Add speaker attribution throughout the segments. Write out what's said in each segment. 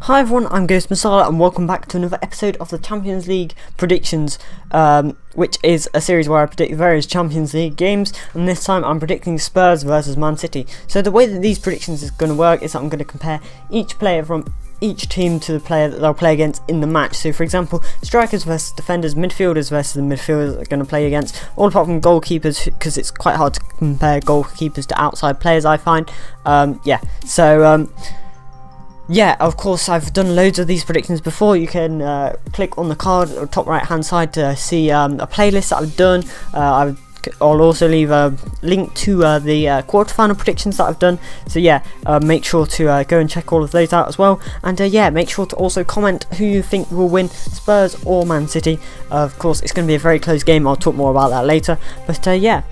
Speaker 1: Hi everyone, I'm Ghost Masala and welcome back to another episode of the Champions League predictions, which is a series where I predict various Champions League games, and this time I'm predicting Spurs versus Man City. So the way that these predictions is going to work is that I'm going to compare each player from each team to the player that they'll play against in the match. So for example, strikers versus defenders, midfielders versus the midfielders that are going to play against, all apart from goalkeepers, because it's quite hard to compare goalkeepers to outside players, I find. Yeah, of course, I've done loads of these predictions before. You can click on the card or top right hand side to see a playlist that I've done. I'll also leave a link to the quarterfinal predictions that I've done. So yeah, make sure to go and check all of those out as well. And yeah, make sure to also comment who you think will win, Spurs or Man City. Of course, it's going to be a very close game. I'll talk more about that later. But yeah.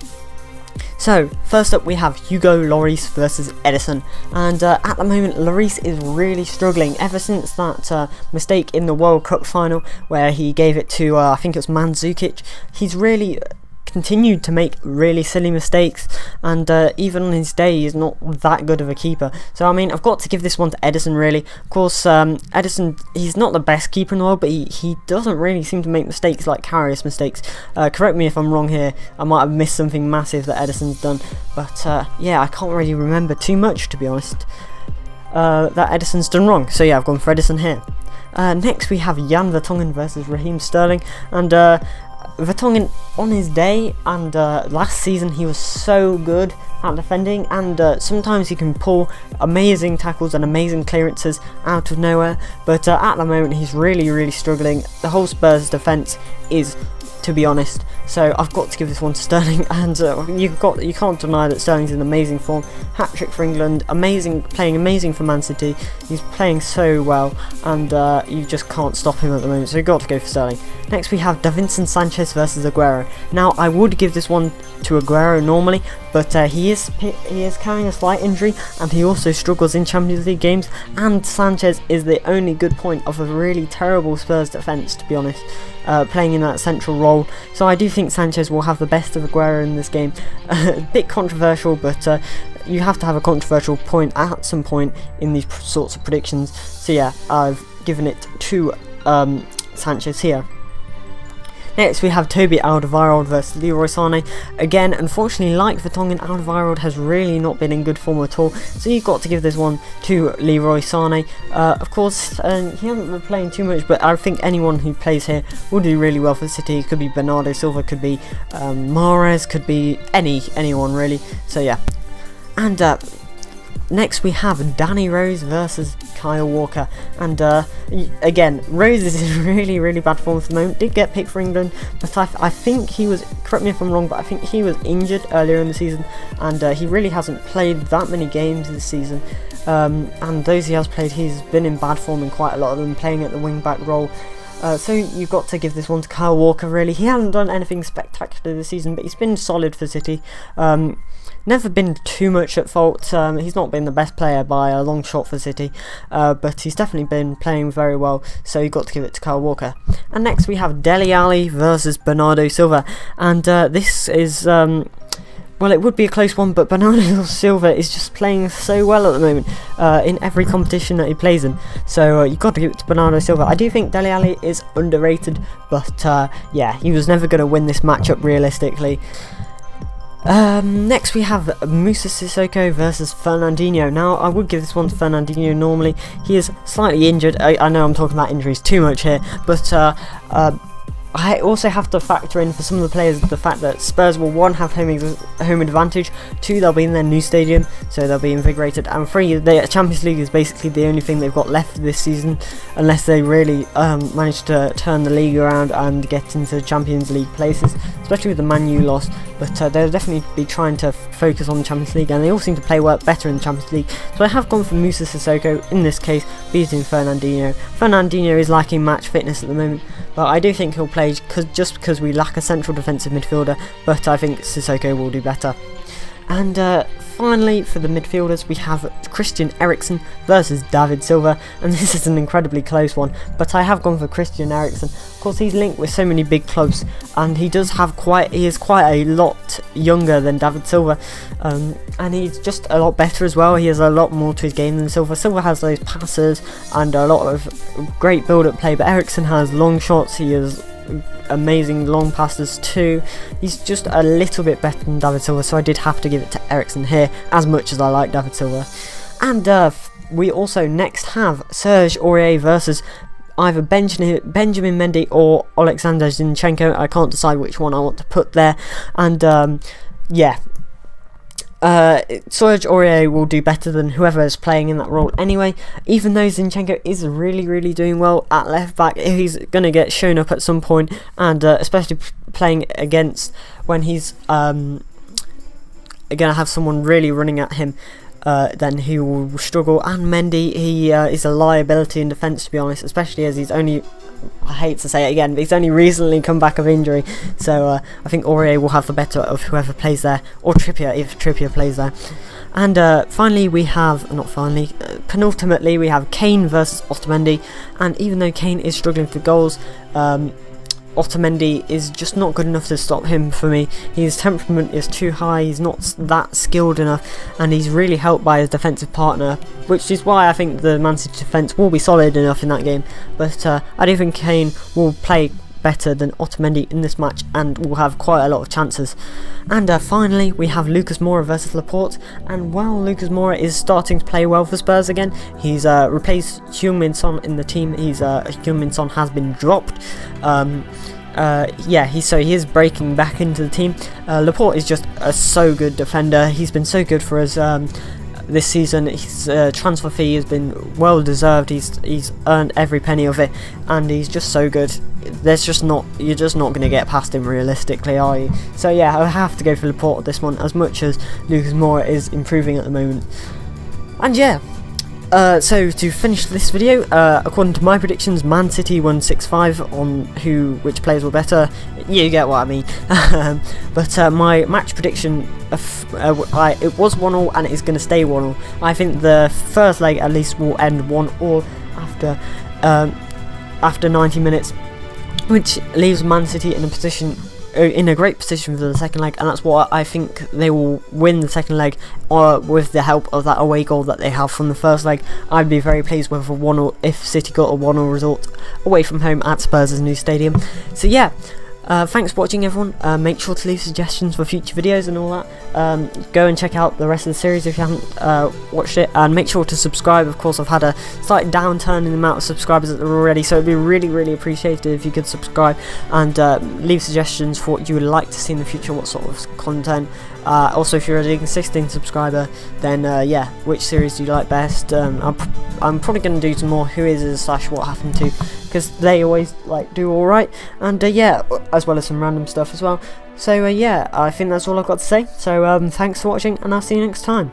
Speaker 1: So, first up we have Hugo Lloris versus Eriksen, and at the moment Lloris is really struggling ever since that mistake in the World Cup final where he gave it to, I think it was Mandzukic. He's really continued to make really silly mistakes, and even on his day he's not that good of a keeper. So I mean, I've got to give this one to Ederson really. Of course, Ederson, he's not the best keeper in the world, but he doesn't really seem to make mistakes like Karius mistakes. Correct me if I'm wrong here, I might have missed something massive that Ederson's done, but yeah, I can't really remember too much, to be honest, that Ederson's done wrong. So yeah, I've gone for Ederson here. Next we have Jan Vertonghen versus Raheem Sterling, and Vertonghen on his day and last season he was so good at defending, and sometimes he can pull amazing tackles and amazing clearances out of nowhere, but at the moment he's really struggling. The whole Spurs defence is, to be honest, so I've got to give this one to Sterling. And you can't deny that Sterling's in amazing form. Hat-trick for England, playing amazing for Man City. He's playing so well, and you just can't stop him at the moment, so you've got to go for Sterling. Next we have Davinson Sanchez versus Aguero. Now I would give this one to Aguero normally, but he is carrying a slight injury, and he also struggles in Champions League games, and Sanchez is the only good point of a really terrible Spurs defence, to be honest, playing in that central role. So I do think Sanchez will have the best of Aguero in this game. A bit controversial, but you have to have a controversial point at some point in these sorts of predictions. So yeah, I've given it to Sanchez here. Next we have Toby Alderweireld versus Leroy Sané. Again, unfortunately, like Vertonghen, Alderweireld has really not been in good form at all, so you've got to give this one to Leroy Sané. Of course, he hasn't been playing too much, but I think anyone who plays here will do really well for City. It could be Bernardo Silva, could be Mahrez, could be anyone really. So yeah. And next we have Danny Rose versus Kyle Walker, and again, Rose is in really bad form at the moment. Did get picked for England, but I think he was, correct me if I'm wrong, but I think he was injured earlier in the season, and he really hasn't played that many games this season, and those he has played, he's been in bad form in quite a lot of them, playing at the wing back role. So you've got to give this one to Kyle Walker really. He hasn't done anything spectacular this season, but he's been solid for City. Never been too much at fault. He's not been the best player by a long shot for City, but he's definitely been playing very well, so you've got to give it to Kyle Walker. And next we have Dele Alli versus Bernardo Silva, and this is well, it would be a close one, but Bernardo Silva is just playing so well at the moment in every competition that he plays in. So you've got to give it to Bernardo Silva. I do think Dele Alli is underrated, but yeah, he was never going to win this matchup realistically. Next we have Moussa Cissoko versus Fernandinho. Now I would give this one to Fernandinho normally. He is slightly injured. I know I'm talking about injuries too much here, but I also have to factor in for some of the players the fact that Spurs will, 1, have home advantage, 2, they'll be in their new stadium, so they'll be invigorated, and 3, the Champions League is basically the only thing they've got left this season, unless they really manage to turn the league around and get into Champions League places, especially with the Man U loss. But they'll definitely be trying to focus on the Champions League, and they all seem to play better in the Champions League. So I have gone for Moussa Cissoko in this case, beating Fernandinho. Fernandinho is lacking match fitness at the moment, but I do think he'll play just because we lack a central defensive midfielder, but I think Cissoko will do better. And finally, for the midfielders, we have Christian Eriksen versus David Silva, and this is an incredibly close one, but I have gone for Christian Eriksen. Of course, he's linked with so many big clubs, and he is quite a lot younger than David Silva, and he's just a lot better as well. He has a lot more to his game than Silva. Silva has those passes and a lot of great build-up play, but Eriksen has long shots. He has amazing long passes too. He's just a little bit better than David Silva, so I did have to give it to Eriksen here, as much as I like David Silva. And we also next have Serge Aurier versus either Benjamin Mendy or Alexander Zinchenko. I can't decide which one I want to put there, and yeah. Serge Aurier will do better than whoever is playing in that role anyway, even though Zinchenko is really doing well at left back. He's going to get shown up at some point, and especially playing against when he's going to have someone really running at him, then he will struggle. And Mendy, he is a liability in defence, to be honest, especially as he's only, I hate to say it again, but he's only recently come back of injury, so I think Aurier will have the better of whoever plays there, or Trippier if Trippier plays there. And finally we have, penultimately we have Kane versus Otamendi, and even though Kane is struggling for goals, Otamendi is just not good enough to stop him for me. His temperament is too high, he's not that skilled enough, and he's really helped by his defensive partner, which is why I think the Man City defence will be solid enough in that game. But I do think Kane will play better than Otamendi in this match and will have quite a lot of chances. And finally we have Lucas Moura versus Laporte, and while Lucas Moura is starting to play well for Spurs again, he's replaced Heung-min Son in the team. Heung-min Son has been dropped. Yeah, he is breaking back into the team. Laporte is just a so good defender. He's been so good for us this season. His transfer fee has been well deserved. He's earned every penny of it, and he's just so good. You're just not going to get past him realistically, are you? So yeah, I have to go for Laporte this one, as much as Lucas Moura is improving at the moment. And yeah. So to finish this video, according to my predictions, Man City won 6-5 on which players were better. You get what I mean. But my match prediction, it was 1-1 and it is going to stay 1-1. I think the first leg at least will end 1-1 after 90 minutes, which leaves Man City in a great position for the second leg, and that's what I think they will win the second leg, with the help of that away goal that they have from the first leg. I'd be very pleased with if City got a 1-0 result away from home at Spurs' new stadium. So yeah, thanks for watching everyone. Make sure to leave suggestions for future videos and all that. Go and check out the rest of the series if you haven't watched it, and make sure to subscribe. Of course, I've had a slight downturn in the amount of subscribers that there are already, so it'd be really appreciated if you could subscribe and leave suggestions for what you would like to see in the future, what sort of content. Also, if you're an existing subscriber, then yeah, which series do you like best? I'm probably going to do some more Who Is / What Happened To, because they always do alright, and yeah, as well as some random stuff as well. So yeah, I think that's all I've got to say. So thanks for watching, and I'll see you next time.